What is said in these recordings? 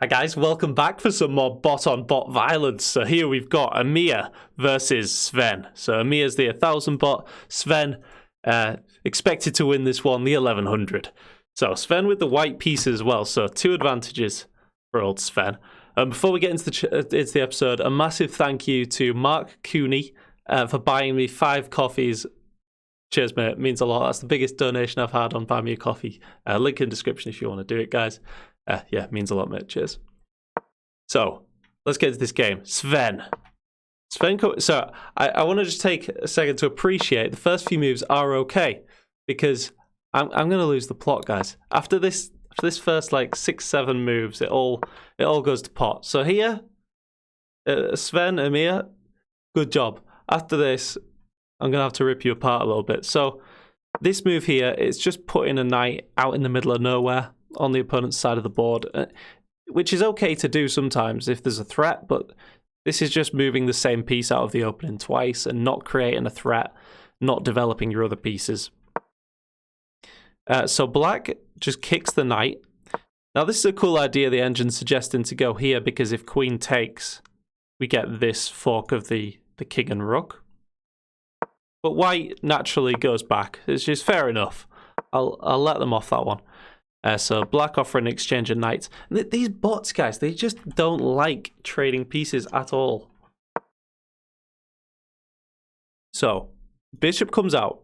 Hi guys, welcome back for some more bot-on-bot violence. So here we've got Emir versus Sven. So Emir's the 1000 bot, Sven expected to win this one, the 1100. So Sven with the white piece as well, so 2 advantages for old Sven. Before we get into the episode, a massive thank you to Mark Cooney for buying me 5 coffees. Cheers, mate. It means a lot. That's the biggest donation I've had on Buy Me a Coffee. Link in the description if you want to do it, guys. Yeah, it means a lot, mate. Cheers. So, let's get into this game. Sven, so I want to just take a second to appreciate the first few moves are okay, because I'm going to lose the plot, guys. After this first like 6-7 moves, it all goes to pot. So here, Sven, Emir, good job. After this, I'm going to have to rip you apart a little bit. So this move here, it's just putting a knight out in the middle of nowhere on the opponent's side of the board, which is okay to do sometimes if there's a threat, but this is just moving the same piece out of the opening twice and not creating a threat, not developing your other pieces. So black just kicks the knight. Now this is a cool idea the engine's suggesting to go here, because if queen takes, we get this fork of the king and rook. But white naturally goes back. It's just fair enough. I'll let them off that one. So black offering exchange of knights. These bots, guys, they just don't like trading pieces at all. So bishop comes out.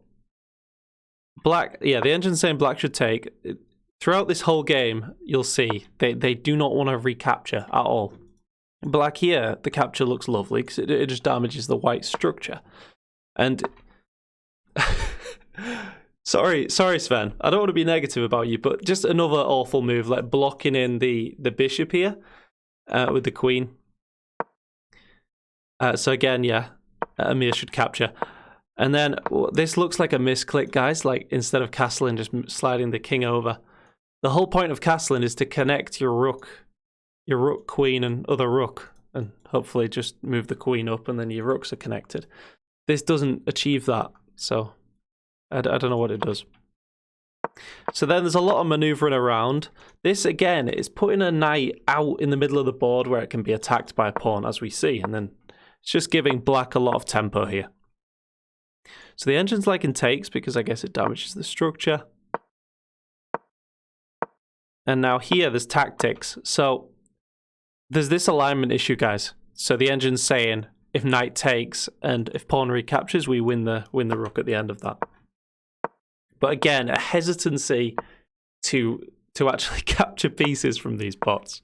Black, yeah, the engine's saying black should take. Throughout this whole game, you'll see they do not want to recapture at all. Black here, the capture looks lovely because it just damages the white structure. And sorry, Sven. I don't want to be negative about you, but just another awful move, like blocking in the bishop here with the queen. So again, yeah, Emir should capture. And then this looks like a misclick, guys. Like instead of castling, just sliding the king over. The whole point of castling is to connect your rook, queen, and other rook, and hopefully just move the queen up, and then your rooks are connected. This doesn't achieve that, so I don't know what it does. So then there's a lot of maneuvering around. This, again, is putting a knight out in the middle of the board where it can be attacked by a pawn, as we see. And then it's just giving black a lot of tempo here. So the engine's liking takes because I guess it damages the structure. And now here there's tactics. So there's this alignment issue, guys. So the engine's saying if knight takes and if pawn recaptures, we win the rook at the end of that. But again, a hesitancy to actually capture pieces from these pots.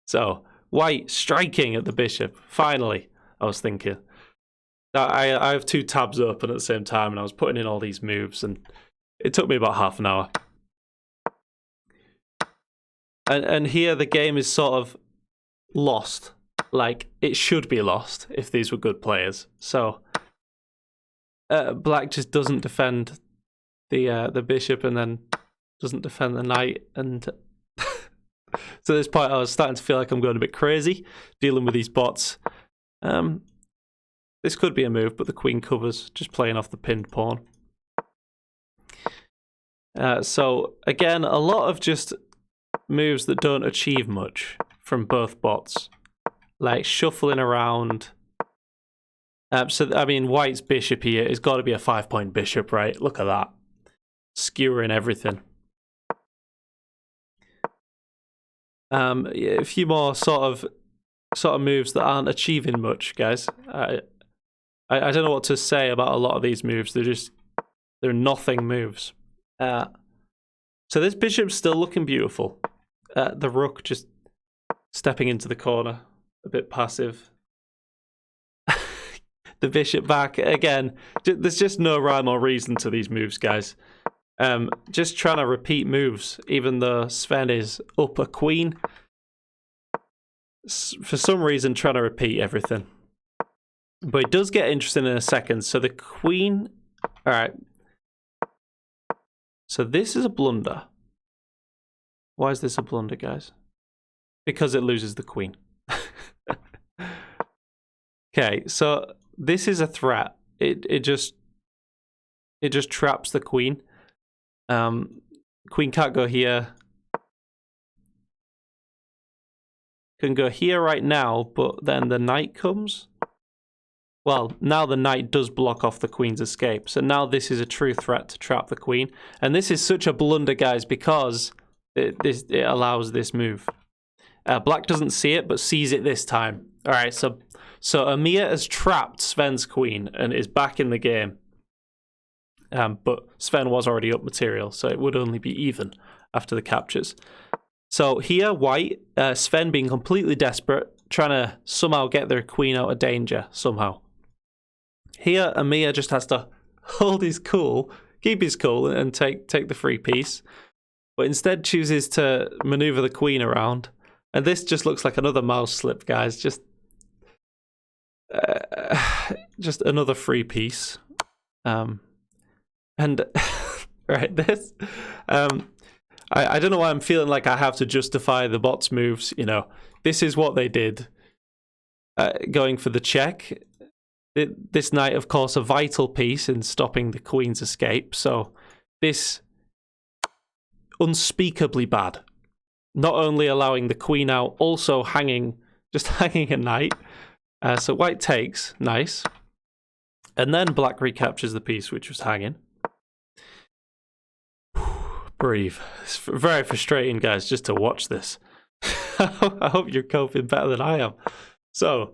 So white striking at the bishop. Finally, I was thinking. I have 2 tabs open at the same time, and I was putting in all these moves, and it took me about half an hour. And here the game is sort of lost. Like, it should be lost if these were good players. So black just doesn't defend the bishop, and then doesn't defend the knight. And to this point, I was starting to feel like I'm going a bit crazy dealing with these bots. This could be a move, but the queen covers, just playing off the pinned pawn. So again, a lot of just moves that don't achieve much from both bots, like shuffling around. So I mean, white's bishop here has got to be a 5-point bishop, right? Look at that, skewering everything. A few more sort of moves that aren't achieving much, guys. I don't know what to say about a lot of these moves. They're nothing moves. So this bishop's still looking beautiful. The rook just stepping into the corner, a bit passive. The bishop back again. There's just no rhyme or reason to these moves, guys. Just trying to repeat moves, even though Sven is up a queen. For some reason, trying to repeat everything. But it does get interesting in a second. So the queen... Alright. So this is a blunder. Why is this a blunder, guys? Because it loses the queen. Okay, so this is a threat. It just traps the queen. Queen can't go here. can go here right now, but then the knight comes. Well, now the knight does block off the queen's escape. So now this is a true threat to trap the queen. And this is such a blunder, guys, because it allows this move. Black doesn't see it, but sees it this time. All right, so Emir has trapped Sven's queen and is back in the game. But Sven was already up material, so it would only be even after the captures. So here, white, Sven being completely desperate, trying to somehow get their queen out of danger, somehow. Here, Emir just has to hold his cool, keep his cool, and take the free piece. But instead chooses to maneuver the queen around. And this just looks like another mouse slip, guys. Just another free piece. And right, this... I don't know why I'm feeling like I have to justify the bots' moves. You know, this is what they did. Going for the check. This knight, of course, a vital piece in stopping the queen's escape. So this unspeakably bad. Not only allowing the queen out, also just hanging a knight. So white takes, nice. And then black recaptures the piece which was hanging. Breathe. It's very frustrating, guys, just to watch this. I hope you're coping better than I am. So,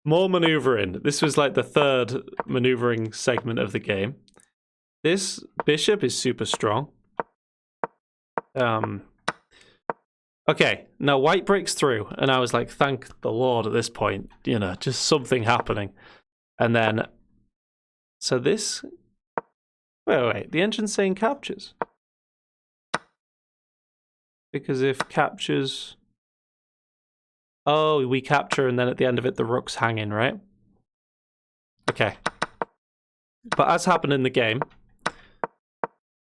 more maneuvering. This was like the third maneuvering segment of the game. This bishop is super strong. Okay, now white breaks through, and I was like, thank the Lord at this point. You know, just something happening. And then, so this... Wait, the engine's saying captures. Because if captures... Oh, we capture and then at the end of it the rook's hanging, right? Okay. But as happened in the game,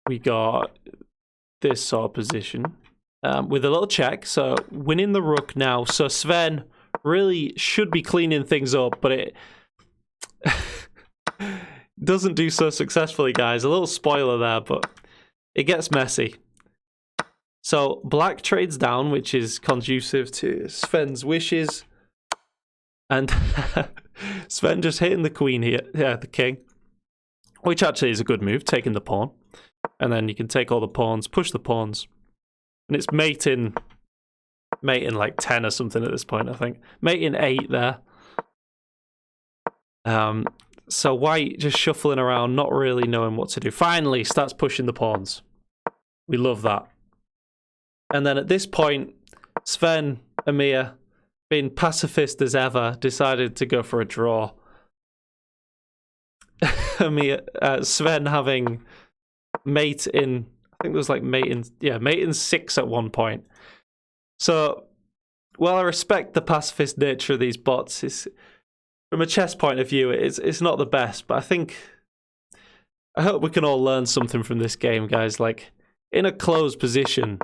we got this sort of position with a little check. So winning the rook now. So Sven really should be cleaning things up, but it doesn't do so successfully, guys. A little spoiler there, but it gets messy. So black trades down, which is conducive to Sven's wishes. And Sven just hitting the queen here, the king. Which actually is a good move, taking the pawn. And then you can take all the pawns, push the pawns. And it's mating like 10 or something at this point, I think. Mating 8 there. So white just shuffling around, not really knowing what to do. Finally starts pushing the pawns. We love that. And then at this point, Sven, Emir, being pacifist as ever, decided to go for a draw. Sven having mate in, I think it was like mate in 6 at one point. So, while I respect the pacifist nature of these bots, from a chess point of view, it's not the best. But I hope we can all learn something from this game, guys. Like, in a closed position,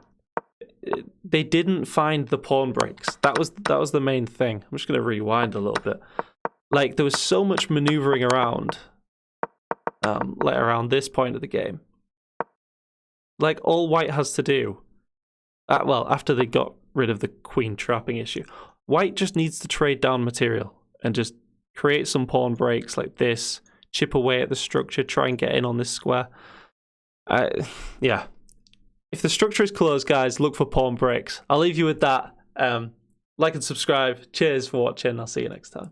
they didn't find the pawn breaks. That was the main thing. I'm just going to rewind a little bit. Like, there was so much maneuvering around, like around this point of the game. Like, all white has to do, well, after they got rid of the queen trapping issue, white just needs to trade down material and just create some pawn breaks like this, chip away at the structure, try and get in on this square. Yeah. If the structure is closed, guys, look for pawn breaks. I'll leave you with that. Like and subscribe. Cheers for watching. I'll see you next time.